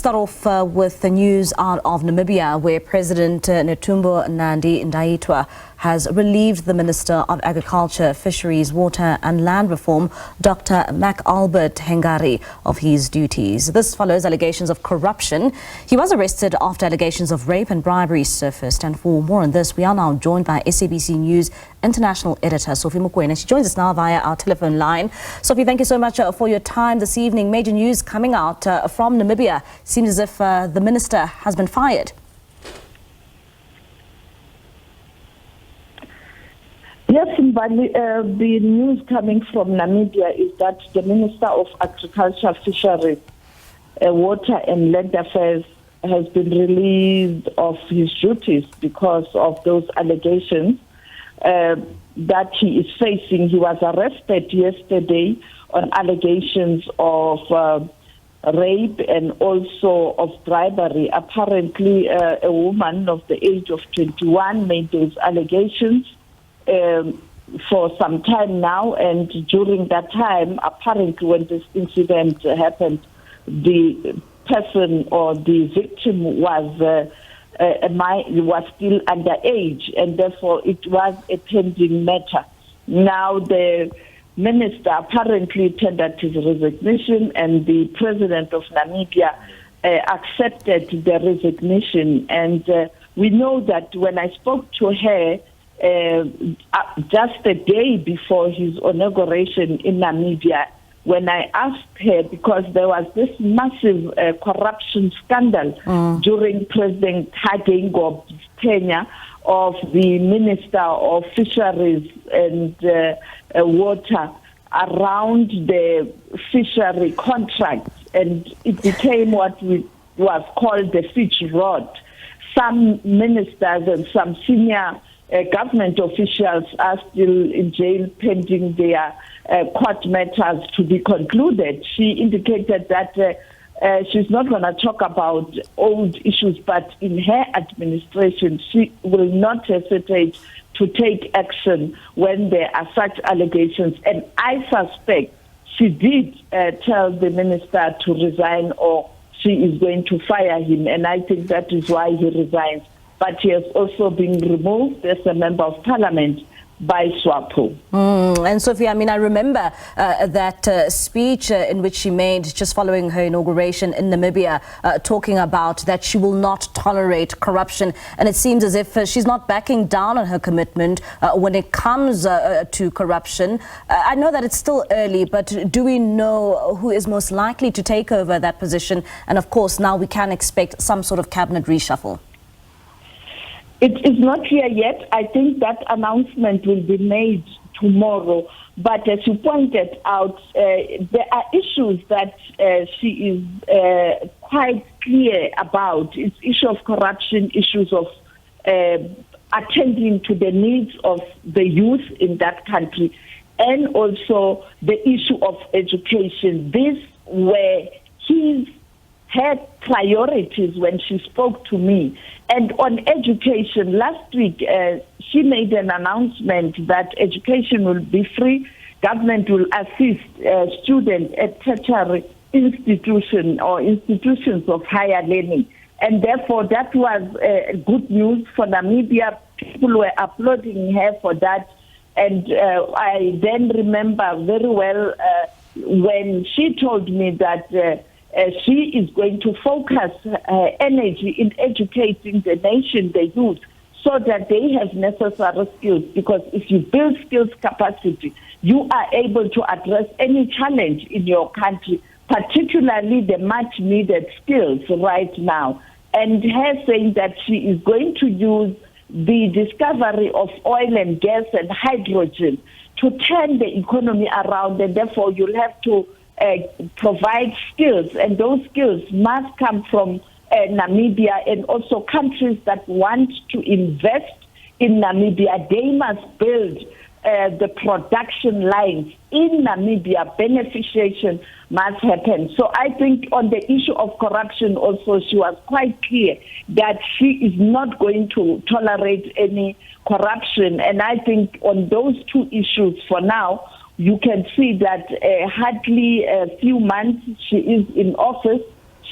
start off with the news out of Namibia, where President Netumbo Nandi-Naitwah has relieved the Minister of Agriculture, Fisheries, Water and Land Reform, Dr. Mac Albert Hengari, of his duties. This follows allegations of corruption. He was arrested after allegations of rape and bribery surfaced. And for more on this, we are now joined by SABC News international editor Sophie Mokoena. She joins us now via our telephone line. Sophie, thank you so much for your time this evening. Major news coming out from Namibia. Seems as if the minister has been fired. Yes, the news coming from Namibia is that the Minister of Agriculture, Fisheries, Water and Land Affairs has been relieved of his duties because of those allegations that he is facing. He was arrested yesterday on allegations of rape and also of bribery. Apparently, a woman of the age of 21 made those allegations for some time now, and during that time, apparently when this incident happened, the person or the victim was still underage, and therefore it was a pending matter. Now the minister apparently tendered his resignation, and the president of Namibia accepted the resignation. And we know that when I spoke to her just a day before his inauguration in Namibia, when I asked her, because there was this massive corruption scandal during President Hagengob's tenure of the Minister of Fisheries and Water around the fishery contracts, and it became what was called the fish rod. Some ministers and some senior government officials are still in jail pending their court matters to be concluded. She indicated that she's not going to talk about old issues, but in her administration, she will not hesitate to take action when there are such allegations. And I suspect she did tell the minister to resign, or she is going to fire him, and I think that is why he resigns. But he has also been removed as a member of parliament by SWAPO. And Sophie, I mean, I remember that speech in which she made just following her inauguration in Namibia, talking about that she will not tolerate corruption. And it seems as if she's not backing down on her commitment when it comes to corruption. I know that it's still early, but do we know who is most likely to take over that position? And of course, now we can expect some sort of cabinet reshuffle. It is not here yet. I think that announcement will be made tomorrow. But as you pointed out, there are issues that she is quite clear about. It's issue of corruption, issues of attending to the needs of the youth in that country, and also the issue of education. These were her priorities when she spoke to me. And on education, last week, she made an announcement that education will be free. Government will assist students at tertiary institutions or institutions of higher learning. And therefore, that was good news for Namibia. People were applauding her for that. And I then remember very well when she told me that she is going to focus energy in educating the nation, the youth, so that they have necessary skills. Because if you build skills capacity, you are able to address any challenge in your country, particularly the much needed skills right now. And her saying that she is going to use the discovery of oil and gas and hydrogen to turn the economy around, and therefore you'll have to provide skills, and those skills must come from Namibia, and also countries that want to invest in Namibia. They must build the production lines in Namibia. Beneficiation must happen. So I think on the issue of corruption also, she was quite clear that she is not going to tolerate any corruption. And I think on those two issues for now, you can see that hardly a few months she is in office,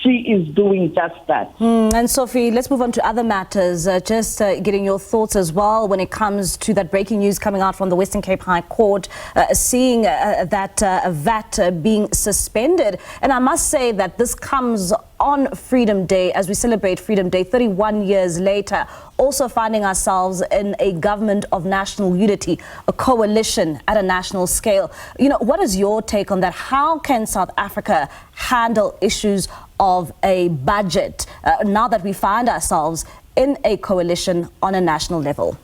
she is doing just that. And Sophie, let's move on to other matters. Just getting your thoughts as well when it comes to that breaking news coming out from the Western Cape High Court, seeing that VAT being suspended. And I must say that this comes on Freedom Day, as we celebrate Freedom Day 31 years later, also finding ourselves in a government of national unity, a coalition at a national scale. You know, what is your take on that? How can South Africa handle issues of a budget now that we find ourselves in a coalition on a national level?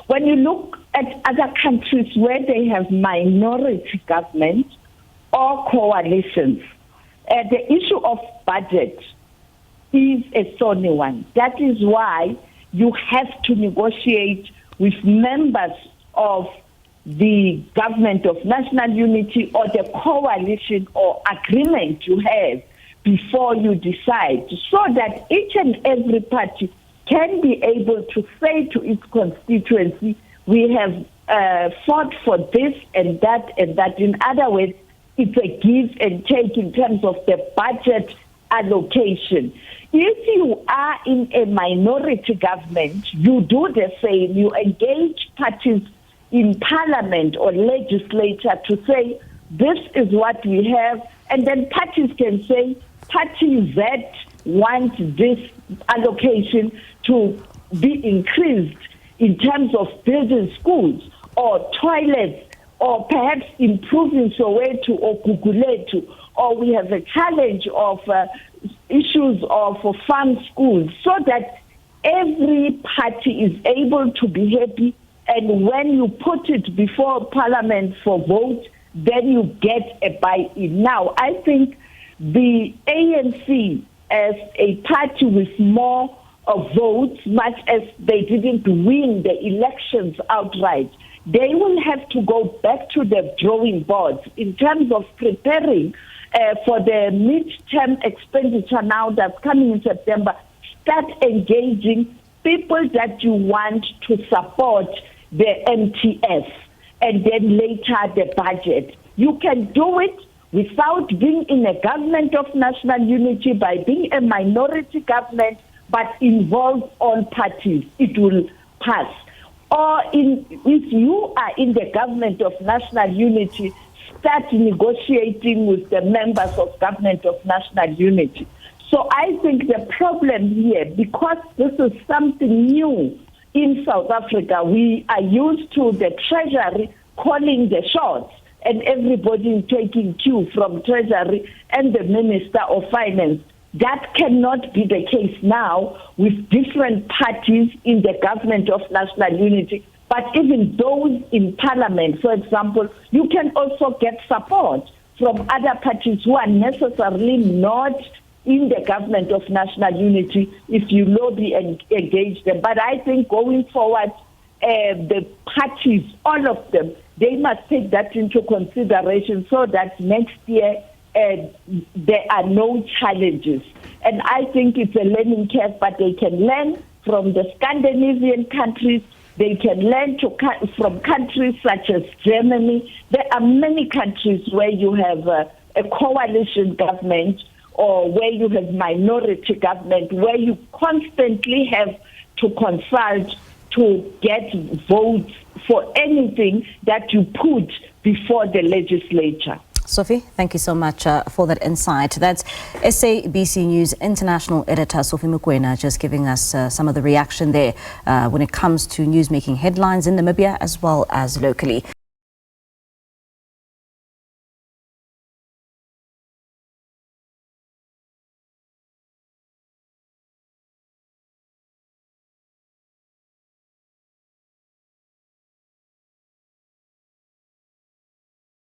When you look at other countries where they have minority government or coalitions, the issue of budget is a thorny one. That is why you have to negotiate with members of the government of national unity or the coalition or agreement you have before you decide, so that each and every party can be able to say to its constituency, we have fought for this and that and that. In other words, it's a give and take in terms of the budget allocation. If you are in a minority government, you do the same. You engage parties in parliament or legislature to say, this is what we have. And then parties can say, party Z wants this allocation to be increased in terms of building schools or toilets, or perhaps improving Soweto or Guguletu, or we have a challenge of issues of farm schools, so that every party is able to be happy, and when you put it before Parliament for vote, then you get a buy-in. Now, I think the ANC, as a party with more votes, much as they didn't win the elections outright, they will have to go back to the drawing boards in terms of preparing for the mid-term expenditure now that's coming in September. Start engaging people that you want to support the MTS and then later the budget. You can do it without being in a government of national unity, by being a minority government, but involve all parties. It will pass. Or if you are in the government of national unity, start negotiating with the members of government of national unity. So I think the problem here, because this is something new in South Africa, we are used to the Treasury calling the shots and everybody taking cue from Treasury and the Minister of Finance. That cannot be the case now with different parties in the government of national unity. But even those in parliament, for example, you can also get support from other parties who are necessarily not in the government of national unity if you lobby and engage them. But I think going forward, the parties, all of them, they must take that into consideration so that next year there are no challenges. And I think it's a learning curve, but they can learn from the Scandinavian countries. They can learn from countries such as Germany. There are many countries where you have a coalition government or where you have minority government, where you constantly have to consult to get votes for anything that you put before the legislature. Sophie, thank you so much for that insight. That's SABC News International Editor Sophie Mokoena just giving us some of the reaction there when it comes to news making headlines in Namibia as well as locally.